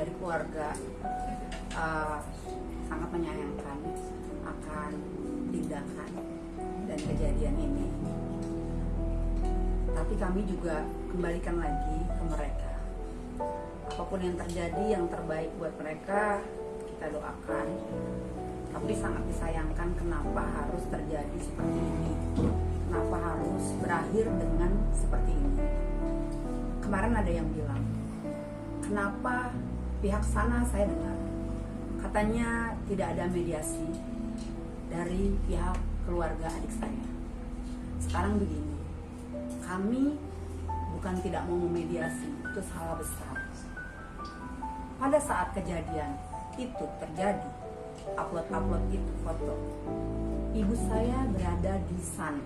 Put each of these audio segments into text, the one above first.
dari keluarga sangat menyayangkan akan tindakan dan kejadian ini. Tapi kami juga kembalikan lagi ke mereka. Apapun yang terjadi, yang terbaik buat mereka kita doakan. Tapi sangat disayangkan kenapa harus terjadi seperti ini. Kenapa harus berakhir dengan seperti ini. Kemarin ada yang bilang, kenapa pihak sana saya dengar katanya tidak ada mediasi dari pihak keluarga adik saya. Sekarang begini, kami bukan tidak mau memediasi, itu salah besar. Pada saat kejadian itu terjadi, upload itu foto, ibu saya berada di sana.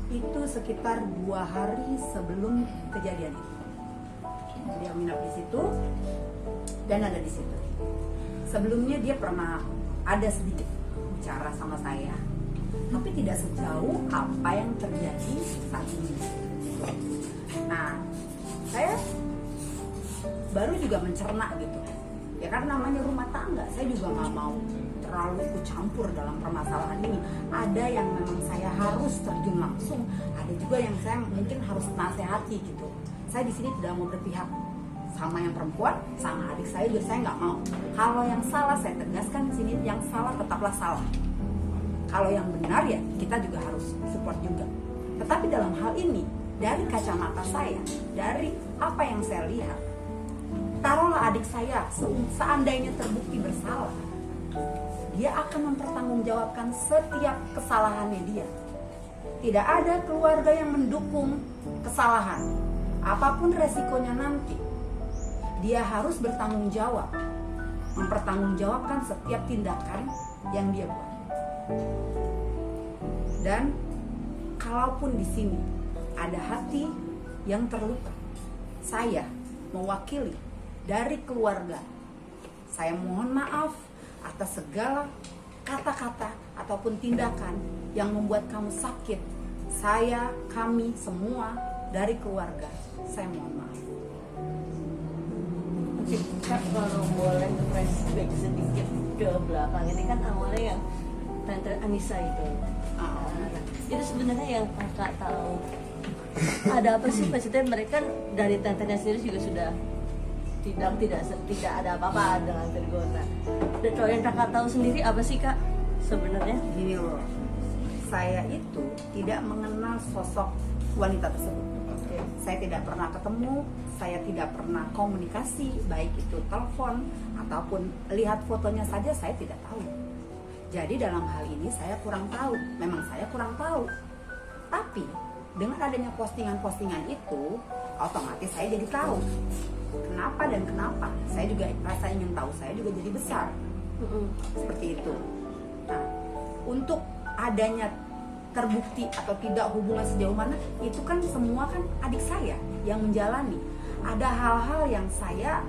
Itu sekitar 2 hari sebelum kejadian itu. Dia menginap di situ dan ada di situ. Sebelumnya dia pernah ada sedikit bicara sama saya, tapi tidak sejauh apa yang terjadi saat ini. Nah, saya baru juga mencerna gitu. Ya karena namanya rumah tangga, saya juga nggak mau terlalu ikut campur dalam permasalahan ini. Ada yang memang saya harus terjun langsung, ada juga yang saya mungkin harus nasihati gitu. Saya di sini tidak mau berpihak sama yang perempuan, sama adik saya juga saya nggak mau. Kalau yang salah saya tegaskan di sini, yang salah tetaplah salah. Kalau yang benar ya kita juga harus support juga. Tetapi dalam hal ini, dari kacamata saya, dari apa yang saya lihat, taruhlah adik saya seandainya terbukti bersalah, dia akan mempertanggungjawabkan setiap kesalahannya dia. Tidak ada keluarga yang mendukung kesalahan. Apapun resikonya nanti, dia harus bertanggung jawab, mempertanggungjawabkan setiap tindakan yang dia buat. Dan kalaupun di sini ada hati yang terluka, saya mewakili dari keluarga, saya mohon maaf atas segala kata-kata ataupun tindakan yang membuat kamu sakit. Saya, kami semua dari keluarga, saya mohon maaf. Oke, Kak, kalau boleh flashback sedikit ke belakang, ini kan awalnya yang Tante Anissa itu. Nah, itu sebenarnya yang Kakak tahu ada apa sih? Maksudnya mereka dari Tante-nya sendiri juga sudah tidak ada apa-apa dengan Virgona. Dan kalau yang Kakak tahu sendiri apa sih, Kak, sebenarnya? Gini loh, saya itu tidak mengenal sosok wanita tersebut. Saya tidak pernah ketemu, saya tidak pernah komunikasi, baik itu telepon ataupun lihat fotonya saja saya tidak tahu. Jadi dalam hal ini saya kurang tahu, memang saya kurang tahu. Tapi dengan adanya postingan-postingan itu, otomatis saya jadi tahu kenapa dan kenapa. Saya juga rasa ingin tahu, saya juga jadi besar. Seperti itu. Nah, untuk adanya terbukti atau tidak hubungan sejauh mana, itu kan semua kan adik saya yang menjalani. Ada hal-hal yang saya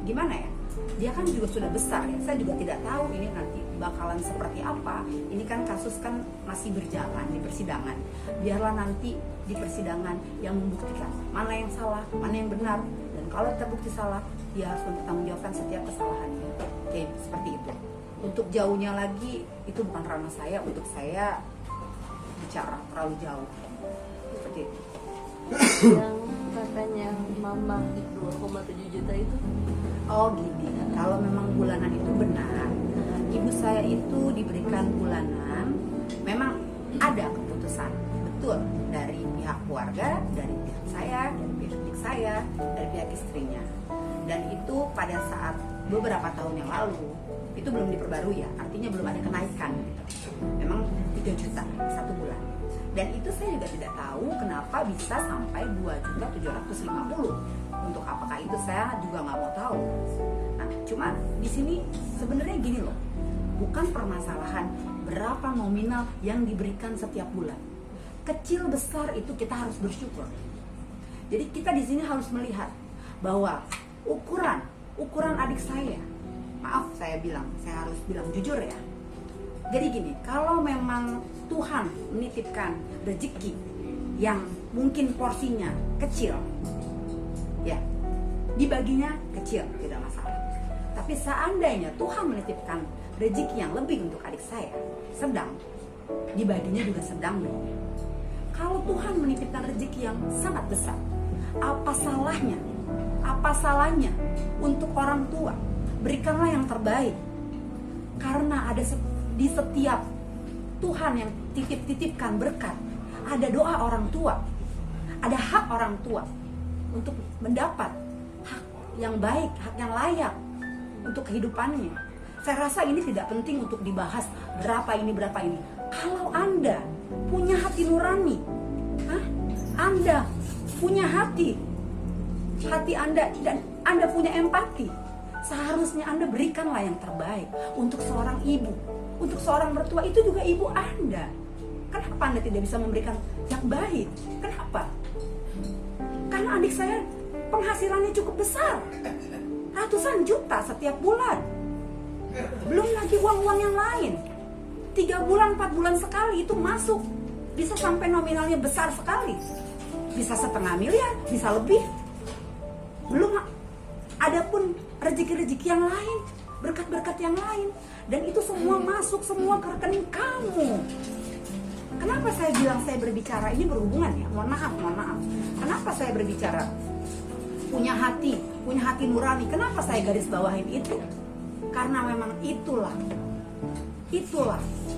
gimana ya, dia kan juga sudah besar ya, saya juga tidak tahu ini nanti bakalan seperti apa. Ini kan kasus kan masih berjalan di persidangan. Biarlah nanti di persidangan yang membuktikan mana yang salah, mana yang benar. Dan kalau terbukti salah, dia harus mempertanggungjawabkan setiap kesalahannya. Oke, seperti itu. Untuk jauhnya lagi, itu bukan ranah saya untuk saya bicara terlalu jauh. Seperti itu. Yang katanya mama 2,7 juta itu? Oh gini, kalau memang bulanan itu benar, ibu saya itu diberikan bulanan, memang ada keputusan betul dari pihak keluarga, dari pihak saya, dari pihak adik saya, dari pihak istrinya. Dan itu pada saat beberapa tahun yang lalu, itu belum diperbarui ya, artinya belum ada kenaikan gitu. Memang 3 juta satu bulan. Dan itu saya juga tidak tahu kenapa bisa sampai 2.750.000. Untuk apakah itu saya juga nggak mau tahu. Nah, cuma di sini sebenarnya gini loh, bukan permasalahan berapa nominal yang diberikan setiap bulan. Kecil besar itu kita harus bersyukur. Jadi kita di sini harus melihat bahwa ukuran adik saya, maaf saya harus bilang jujur ya. Jadi gini, kalau memang Tuhan menitipkan rezeki yang mungkin porsinya kecil, ya dibaginya kecil, tidak masalah. Tapi seandainya Tuhan menitipkan rezeki yang lebih untuk adik saya, sedang, dibaginya juga sedang dong. Kalau Tuhan menitipkan rezeki yang sangat besar, apa salahnya? Apa salahnya untuk orang tua? Berikanlah yang terbaik. Karena ada di setiap Tuhan yang titipkan berkat, ada doa orang tua, ada hak orang tua untuk mendapat hak yang baik, hak yang layak untuk kehidupannya. Saya rasa ini tidak penting untuk dibahas berapa ini. Kalau Anda punya hati nurani, Anda punya hati Anda, dan Anda punya empati, seharusnya Anda berikanlah yang terbaik untuk seorang ibu, untuk seorang mertua. Itu juga ibu Anda. Kenapa Anda tidak bisa memberikan yang baik? Kenapa? Karena adik saya penghasilannya cukup besar, ratusan juta setiap bulan. Belum lagi uang-uang yang lain. 3 bulan, 4 bulan sekali itu masuk. Bisa sampai nominalnya besar sekali. Bisa 1,5 miliar, bisa lebih. Belum ada pun rezeki-rezeki yang lain, berkat-berkat yang lain. Dan itu semua masuk semua ke rekening kamu. Kenapa saya bilang saya berbicara, ini berhubungan ya, mohon maaf. Kenapa saya berbicara punya hati nurani? Kenapa saya garis bawahin itu? Karena memang itulah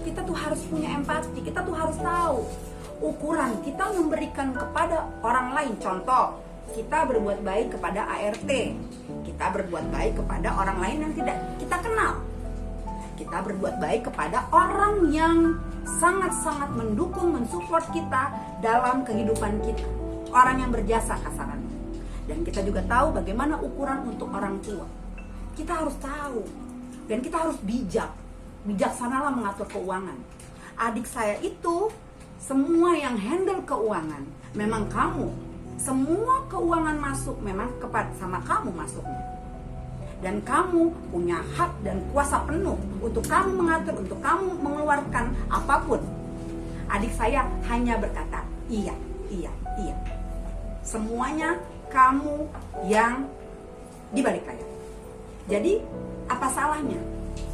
kita tuh harus punya empati. Kita tuh harus tahu ukuran kita memberikan kepada orang lain. Contoh, kita berbuat baik kepada ART, kita berbuat baik kepada orang lain yang tidak kita kenal, kita berbuat baik kepada orang yang sangat-sangat mendukung, mensupport kita dalam kehidupan kita, orang yang berjasa kasarannya. Dan kita juga tahu bagaimana ukuran untuk orang tua. Kita harus tahu, dan kita harus bijaksanalah mengatur keuangan. Adik saya itu semua yang handle keuangan, memang kamu, semua keuangan masuk memang sama kamu masuknya. Dan kamu punya hak dan kuasa penuh untuk kamu mengatur, untuk kamu mengeluarkan apapun. Adik saya hanya berkata, iya. Semuanya kamu yang dibalik layar. Jadi apa salahnya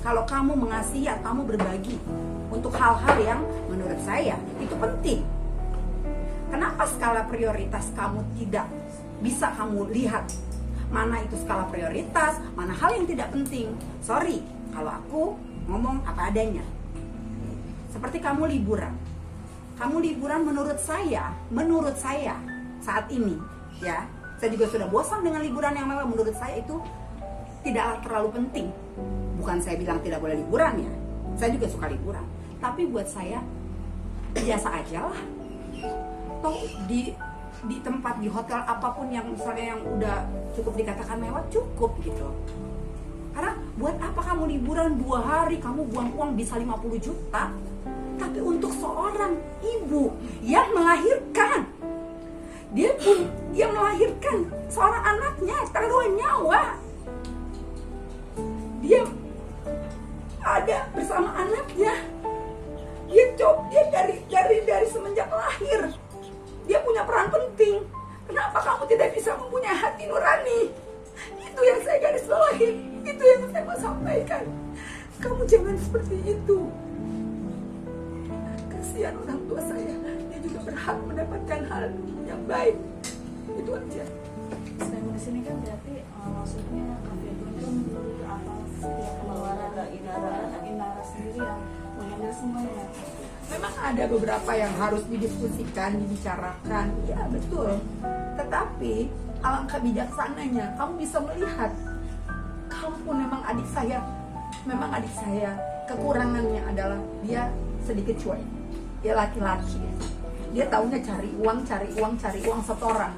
kalau kamu mengasihi atau kamu berbagi untuk hal-hal yang menurut saya itu penting? Kenapa skala prioritas kamu tidak bisa kamu lihat? Mana itu skala prioritas, mana hal yang tidak penting? Sorry, kalau aku ngomong apa adanya. Seperti kamu liburan. Kamu liburan menurut saya saat ini, ya. Saya juga sudah bosan dengan liburan yang mewah. Menurut saya itu tidak terlalu penting. Bukan saya bilang tidak boleh liburan ya. Saya juga suka liburan. Tapi buat saya biasa aja lah. Toh di tempat, di hotel apapun yang misalnya yang udah cukup dikatakan mewah, cukup gitu. Karena buat apa kamu liburan 2 hari, kamu buang uang bisa 50 juta. Tapi untuk seorang ibu yang melahirkan, dia melahirkan seorang anaknya, taruhan nyawa. Dia ada bersama anaknya. Dia dari semenjak lahir. Dia punya peran penting. Kenapa kamu tidak bisa mempunyai hati nurani? Itu yang saya garis bawahi. Itu yang saya mau sampaikan. Kamu jangan seperti itu. Kasihan orang tua saya. Dia juga berhak mendapatkan hal yang baik. Itu aja. Selain di sini kan berarti maksudnya kafe itu atas setiap pengeluaran Inara sendiri yang mengambil semuanya. Memang ada beberapa yang harus didiskusikan, dibicarakan, ya betul. Tetapi alangkah bijaksananya kamu bisa melihat, kalaupun memang adik saya kekurangannya adalah dia sedikit cuek. Dia laki-laki, dia taunya cari uang setoran.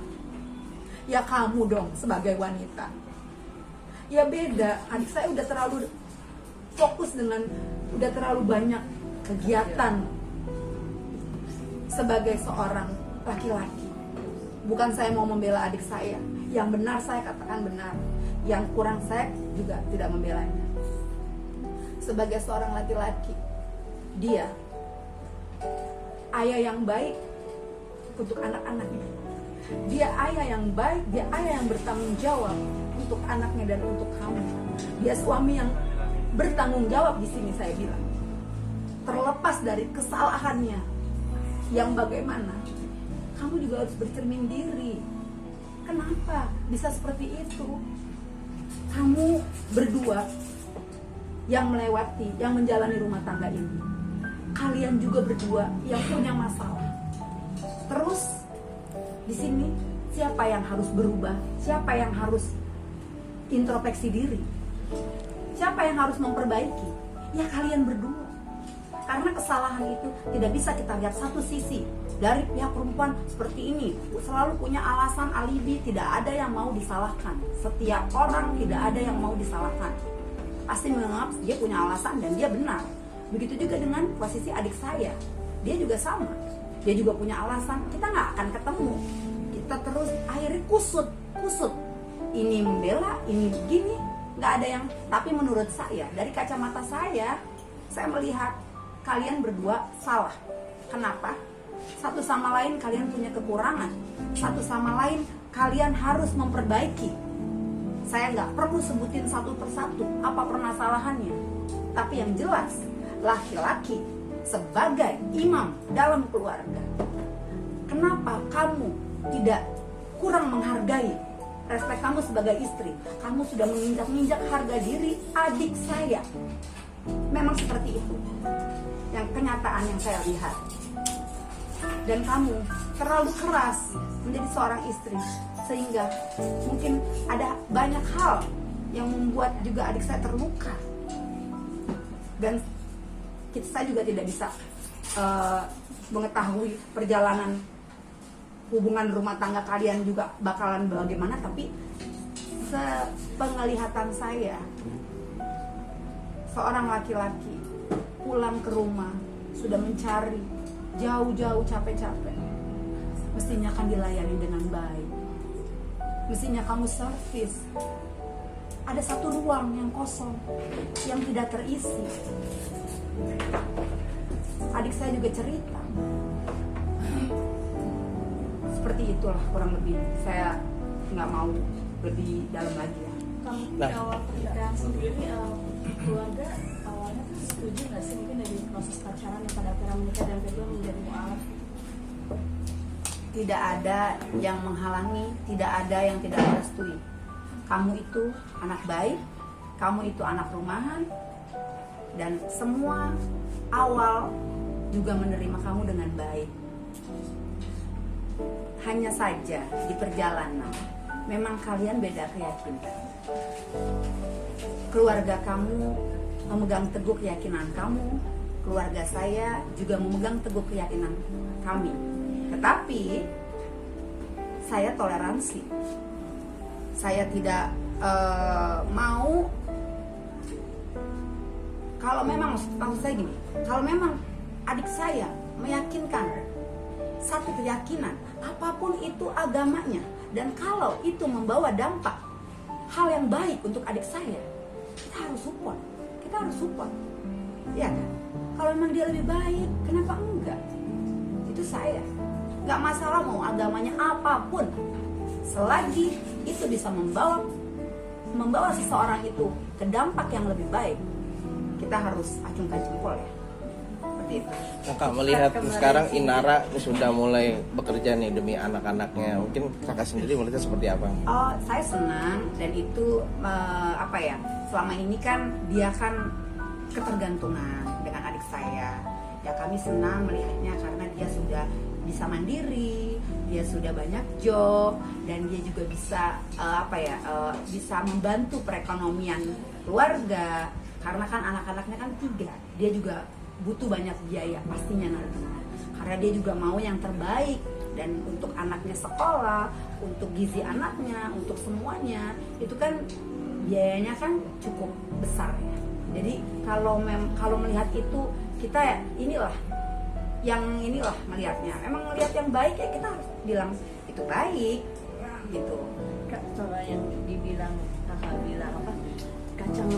Ya kamu dong sebagai wanita, ya beda. Adik saya udah terlalu fokus udah terlalu banyak kegiatan sebagai seorang laki-laki. Bukan saya mau membela adik saya, yang benar saya katakan benar, yang kurang saya juga tidak membelanya. Sebagai seorang laki-laki, dia ayah yang baik untuk anak-anaknya. Dia ayah yang baik, dia ayah yang bertanggung jawab untuk anaknya dan untuk kamu. Dia suami yang bertanggung jawab di sini, saya bilang. Terlepas dari kesalahannya yang bagaimana, kamu juga harus bercermin diri. Kenapa bisa seperti itu? Kamu berdua yang melewati, yang menjalani rumah tangga ini, kalian juga berdua yang punya masalah. Terus di sini siapa yang harus berubah? Siapa yang harus introspeksi diri? Siapa yang harus memperbaiki? Ya kalian berdua. Karena kesalahan itu tidak bisa kita lihat satu sisi. Dari pihak perempuan seperti ini selalu punya alasan, alibi, tidak ada yang mau disalahkan. Setiap orang tidak ada yang mau disalahkan. Pasti menganggap dia punya alasan dan dia benar. Begitu juga dengan posisi adik saya. Dia juga sama. Dia juga punya alasan. Kita nggak akan ketemu. Kita terus akhirnya kusut. Ini membela, ini begini. Nggak ada yang. Tapi menurut saya, dari kacamata saya melihat kalian berdua salah. Kenapa? Satu sama lain kalian punya kekurangan. Satu sama lain kalian harus memperbaiki. Saya nggak perlu sebutin satu persatu apa permasalahannya. Tapi yang jelas, laki-laki sebagai imam dalam keluarga, kenapa kamu tidak kurang menghargai respek kamu sebagai istri? Kamu sudah menginjak-injak harga diri adik saya. Memang seperti itu yang kenyataan yang saya lihat. Dan kamu terlalu keras menjadi seorang istri, sehingga mungkin ada banyak hal yang membuat juga adik saya terluka. Dan saya juga tidak bisa mengetahui perjalanan hubungan rumah tangga kalian juga bakalan bagaimana, tapi sepenglihatan saya, seorang laki-laki pulang ke rumah sudah mencari jauh-jauh capek-capek, mestinya kan dilayani dengan baik. Mestinya kamu servis. Ada satu ruang yang kosong, yang tidak terisi. Adik saya juga cerita. Seperti itulah kurang lebih. Saya nggak mau lebih dalam lagi ya. Kamu di awal pernikahan sendiri, keluarga awalnya tuh setuju nggak sih mungkin dari proses pacaran yang pada akhirnya menikah dan kedua menjadi mualaf? Tidak ada yang menghalangi, tidak ada yang tidak merestui. Kamu itu anak baik, kamu itu anak rumahan, dan semua awal juga menerima kamu dengan baik. Hanya saja di perjalanan memang kalian beda keyakinan. Keluarga kamu memegang teguh keyakinan kamu, keluarga saya juga memegang teguh keyakinan kami. Tetapi saya toleransi. Saya tidak mau, kalau memang maksud saya gini, kalau memang adik saya meyakinkan satu keyakinan, apapun itu agamanya, dan kalau itu membawa dampak hal yang baik untuk adik saya, kita harus support. Kita harus support, ya kan? Kalau memang dia lebih baik, kenapa enggak? Itu saya. Nggak masalah mau agamanya apapun, selagi itu bisa membawa seseorang itu ke dampak yang lebih baik, kita harus acungkan jempol ya. Seperti itu. Nah, Kak, melihat sekarang Inara sudah mulai bekerja nih demi anak-anaknya, mungkin kakak sendiri melihatnya seperti apa? Oh, saya senang, dan itu apa ya? Selama ini kan dia kan ketergantungan dengan adik saya. Ya kami senang melihatnya karena dia sudah bisa mandiri, dia sudah banyak job, dan dia juga bisa bisa membantu perekonomian keluarga. Karena kan anak-anaknya kan 3, dia juga butuh banyak biaya pastinya nanti. Karena dia juga mau yang terbaik, dan untuk anaknya sekolah, untuk gizi anaknya, untuk semuanya itu kan biayanya kan cukup besar ya. Jadi kalau melihat itu, kita inilah melihatnya. Emang melihat yang baik ya kita harus bilang itu baik gitu. Kak, kalau yang dibilang kakak bilang apa, kacang